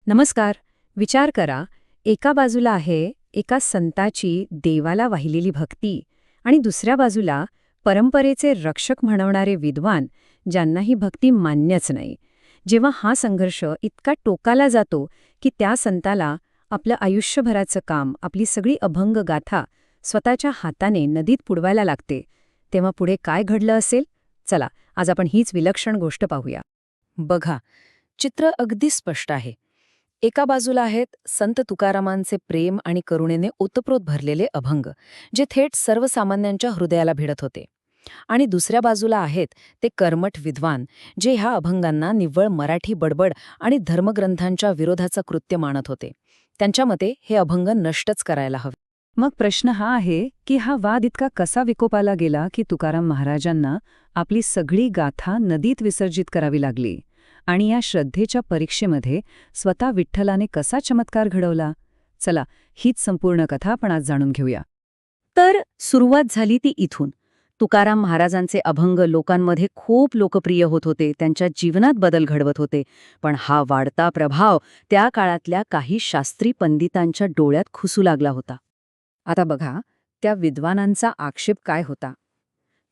नमस्कार. विचार करा, एका बाजूला आहे एका संताची देवाला वाहिलेली भक्ती आणि दुसऱ्या बाजूला परंपरेचे रक्षक म्हणवणारे विद्वान ज्यांना ही भक्ती मान्यच नाही. जेव्हा हा संघर्ष इतका टोकाला जातो की त्या संताला आपलं आयुष्यभराचं काम, आपली सगळी अभंग गाथा स्वतःच्या हाताने नदीत बुडवायला लागते, तेव्हा पुढे काय घडलं असेल? चला, आज आपण हीच विलक्षण गोष्ट पाहूया. बघा, चित्र अगदी स्पष्ट आहे. एका बाजूला आहेत संत तुकारामांचे प्रेम आणि करुणेने ओतप्रोत भरलेले अभंग, जे थेट सर्वसामान्यांच्या हृदयाला भिडत होते. आणि दुसऱ्या बाजूला आहेत ते कर्मठ विद्वान, जे ह्या अभंगांना निव्वळ मराठी बडबड आणि धर्मग्रंथांच्या विरोधाचं कृत्य मानत होते. त्यांच्या मते हे अभंग नष्टच करायला हवे. मग प्रश्न हा आहे की हा वाद इतका कसा विकोपाला गेला की तुकाराम महाराजांना आपली सगळी गाथा नदीत विसर्जित करावी लागली, आणि या श्रद्धेच्या परीक्षेमध्ये स्वतः विठ्ठलाने कसा चमत्कार घडवला? चला, हीच संपूर्ण कथा आपण आज जाणून घेऊया. तर सुरुवात झाली ती इथून. तुकाराम महाराजांचे अभंग लोकांमध्ये खूप लोकप्रिय होत होते, त्यांच्या जीवनात बदल घडवत होते. पण हा वाढता प्रभाव त्या काळातल्या काही शास्त्री पंडितांच्या डोळ्यात खुसू लागला होता. आता बघा, त्या विद्वानांचा आक्षेप काय होता?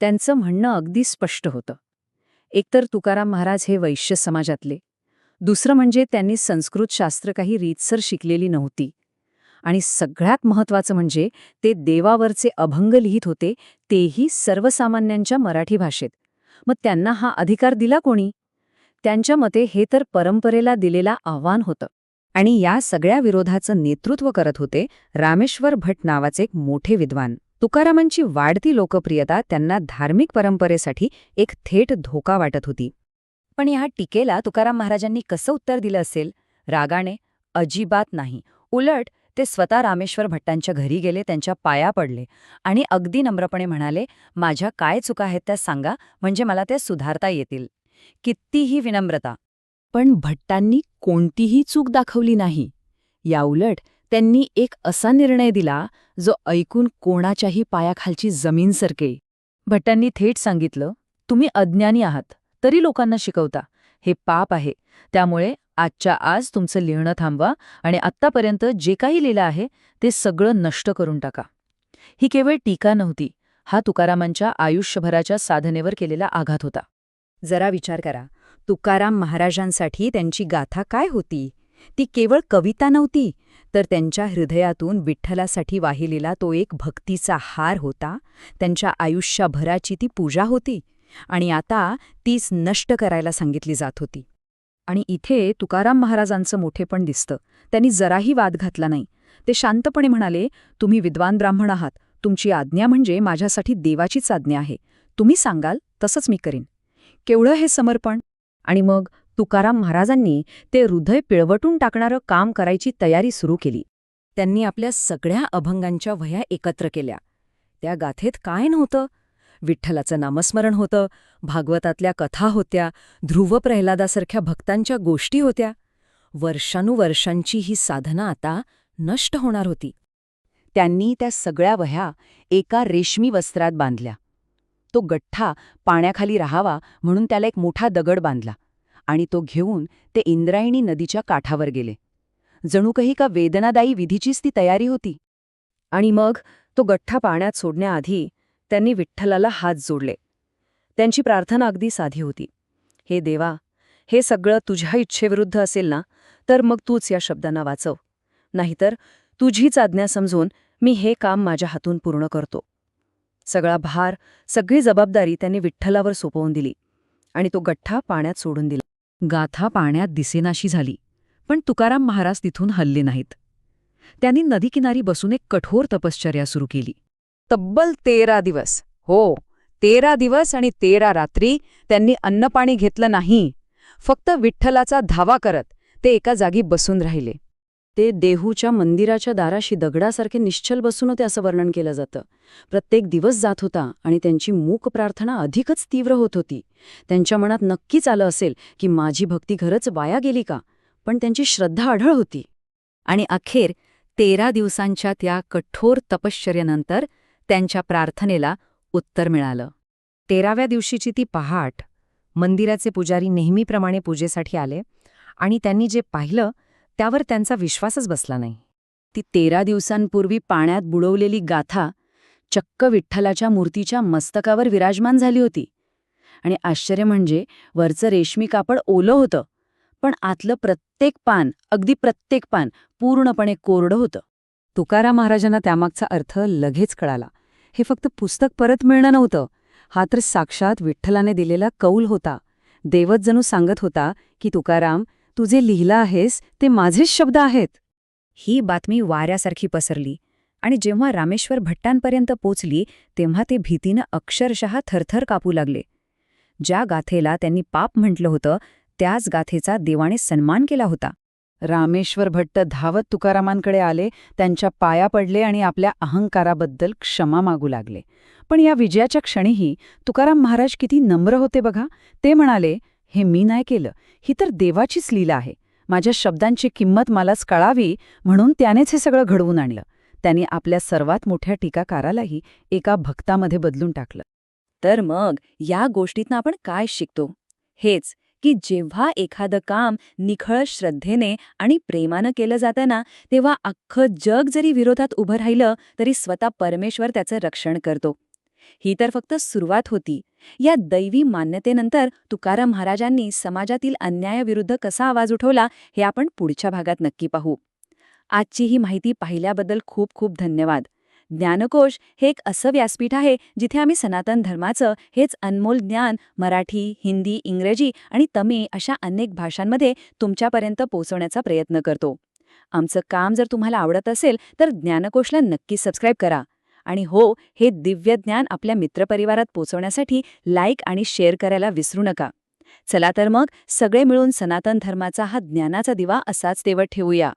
त्यांचं म्हणणं अगदी स्पष्ट होतं. एकतर तुकाराम महाराज हे वैश्य समाजातले, दुसरं म्हणजे त्यांनी संस्कृत शास्त्र काही रीतसर शिकलेली नव्हती, आणि सगळ्यात महत्त्वाचं म्हणजे ते देवावरचे अभंग लिहित होते, तेही सर्वसामान्यांच्या मराठी भाषेत. मग त्यांना हा अधिकार दिला कोणी? त्यांच्या मते हे तर परंपरेला दिलेला आव्हान होतं. आणि या सगळ्या विरोधाचं नेतृत्व करत होते रामेश्वर भट नावाचे एक मोठे विद्वान. तुकारामांची वाढती लोकप्रियता त्यांना धार्मिक परंपरेसाठी एक थेट धोका वाटत होती. पण ह्या टीकेला तुकाराम महाराजांनी कसं उत्तर दिलं असेल? रागाने? अजिबात नाही. उलट ते स्वतः रामेश्वर भट्टांच्या घरी गेले, त्यांच्या पाया पडले आणि अगदी नम्रपणे म्हणाले, माझ्या काय चुका आहेत त्या सांगा, म्हणजे मला त्या सुधारता येतील. कितीही विनम्रता. पण भट्टांनी कोणतीही चूक दाखवली नाही. याउलट त्यांनी एक असा निर्णय दिला जो ऐकून कोणाच्याही पायाखालची जमीन सरके. भट्टांनी थेट सांगितलं, तुम्ही अज्ञानी आहात, तरी लोकांना शिकवता. हे पाप आहे. त्यामुळे आजच्या आज तुमचं लिहिणं थांबवा आणि आत्तापर्यंत जे काही लिहिलं आहे ते सगळं नष्ट करून टाका. ही केवळ टीका नव्हती, हा तुकारामांच्या आयुष्यभराच्या साधनेवर केलेला आघात होता. जरा विचार करा, तुकाराम महाराजांसाठी त्यांची गाथा काय होती? ती केवळ कविता नव्हती, तर त्यांच्या हृदयातून विठ्ठलासाठी वाहिलेला तो एक भक्तीचा हार होता. त्यांच्या आयुष्यभराची ती पूजा होती, आणि आता तीच नष्ट करायला सांगितली जात होती. आणि इथे तुकाराम महाराजांचं मोठेपण दिसतं. त्यांनी जराही वाद घातला नाही. ते शांतपणे म्हणाले, तुम्ही विद्वान ब्राह्मण आहात, तुमची आज्ञा म्हणजे माझ्यासाठी देवाचीच आज्ञा आहे. तुम्ही सांगाल तसंच मी करीन. केवढं हे समर्पण! आणि मग तुकाराम महाराजांनी ते हृदय पिळवटून टाकणारं काम करायची तयारी सुरू केली. त्यांनी आपल्या सगळ्या अभंगांच्या वह्या एकत्र केल्या. त्या गाथेत काय नव्हतं? विठ्ठलाचं नामस्मरण होतं, भागवतातल्या कथा होत्या, ध्रुव प्रल्हादासारख्या भक्तांच्या गोष्टी होत्या. वर्षानुवर्षांची ही साधना आता नष्ट होणार होती. त्यांनी त्या सगळ्या वह्या एका रेशमी वस्त्रात बांधल्या. तो गठ्ठा पाण्याखाली राहावा म्हणून त्याला एक मोठा दगड बांधला, आणि तो घेऊन ते इंद्रायणी नदीच्या काठावर गेले. जणू काही का वेदनादायी विधीचीच ती तयारी होती. आणि मग तो गठ्ठा पाण्यात सोडण्याआधी त्यांनी विठ्ठलाला हात जोडले. त्यांची प्रार्थना अगदी साधी होती. हे देवा, हे सगळं तुझ्या इच्छेविरुद्ध असेल ना, तर मग तूच या शब्दांना वाचव. नाहीतर तुझीच आज्ञा समजून मी हे काम माझ्या हातून पूर्ण करतो. सगळा भार, सगळी जबाबदारी त्यांनी विठ्ठलावर सोपवून दिली आणि तो गठ्ठा पाण्यात सोडून दिला. गाथा पाण्यात दिसेनाशी झाली, पण तुकाराम महाराज तिथून हलले नाहीत. त्यांनी नदीकिनारी बसून एक कठोर तपश्चर्या सुरू केली. तब्बल 13 दिवस, हो 13 दिवस आणि 13 रात्री त्यांनी अन्नपाणी घेतलं नाही. फक्त विठ्ठलाचा धावा करत ते एका जागी बसून राहिले. ते देहूच्या मंदिराच्या दाराशी दगडासारखे निश्चल बसून होते असं वर्णन केलं जातं. प्रत्येक दिवस जात होता आणि त्यांची मूक प्रार्थना अधिकच तीव्र होत होती. त्यांच्या मनात नक्कीच आलं असेल की माझी भक्ती खरंच वाया गेली का, पण त्यांची श्रद्धा अढळ होती. आणि अखेर 13 दिवसांच्या त्या कठोर तपश्चर्येनंतर त्यांच्या प्रार्थनेला उत्तर मिळालं. 13व्या दिवशीची ती पहाट मंदिराचे पुजारी नेहमीप्रमाणे पूजेसाठी आले, आणि त्यांनी जे पाहिलं त्यावर त्यांचा विश्वासच बसला नाही. ती 13 दिवसांपूर्वी पाण्यात बुडवलेली गाथा चक्क विठ्ठलाच्या मूर्तीच्या मस्तकावर विराजमान झाली होती. आणि आश्चर्य म्हणजे वरचं रेशमी कापड ओलं होतं, पण आतलं प्रत्येक पान, अगदी प्रत्येक पान पूर्णपणे कोरडं होतं. तुकाराम महाराजांना त्यामागचा अर्थ लगेच कळाला. हे फक्त पुस्तक परत मिळणं नव्हतं, हा तर साक्षात विठ्ठलाने दिलेला कौल होता. देवच जणू सांगत होता की तुकाराम, तू जे लिहिलं आहेस ते माझेच शब्द आहेत. ही बातमी वाऱ्यासारखी पसरली आणि जेव्हा रामेश्वर भट्टांपर्यंत पोचली तेव्हा ते भीतीनं अक्षरशः थरथर कापू लागले. ज्या गाथेला त्यांनी पाप म्हटलं होतं त्याच गाथेचा देवाने सन्मान केला होता. रामेश्वर भट्ट धावत तुकारामांकडे आले, त्यांच्या पाया पडले आणि आपल्या अहंकाराबद्दल क्षमा मागू लागले. पण या विजयाच्या क्षणीही तुकाराम महाराज किती नम्र होते बघा. ते म्हणाले, हे मी नाही केलं, ही तर देवाचीच लीला आहे. माझ्या शब्दांची किंमत मलाच कळावी म्हणून त्यानेच हे सगळं घडवून आणलं. त्यांनी आपल्या सर्वात मोठ्या टीकाकारालाही एका भक्तामध्ये बदलून टाकलं. तर मग या गोष्टीतनं आपण काय शिकतो? हेच की जेव्हा एखादं काम निखळ श्रद्धेने आणि प्रेमानं केलं जातं ना, तेव्हा अख्खं जग जरी विरोधात उभं राहिलं तरी स्वतः परमेश्वर त्याचं रक्षण करतो. ही तर फक्त सुरुवात होती. या दैवी मान्यतेनंतर तुकाराम महाराजांनी समाजातील अन्यायाविरुद्ध कसा आवाज उठवला हे आपण पुढच्या भागात नक्की पाहू. आजची ही माहिती पाहिल्याबद्दल खूप खूप धन्यवाद. ज्ञानकोश हे एक असं व्यासपीठ आहे जिथे आम्ही सनातन धर्माचं हेच अनमोल ज्ञान मराठी, हिंदी, इंग्रजी आणि तमिळ अशा अनेक भाषांमध्ये तुमच्यापर्यंत पोहोचवण्याचा प्रयत्न करतो. आमचं काम जर तुम्हाला आवडत असेल तर ज्ञानकोशला नक्की सबस्क्राईब करा. आणि हो, हे दिव्य ज्ञान आपल्या मित्रपरिवारात पोहोचवण्यासाठी लाईक आणि शेअर करायला विसरू नका. चला तर मग सगळे मिळून सनातन धर्माचा हा ज्ञानाचा दिवा असाच तेवत ठेवूया.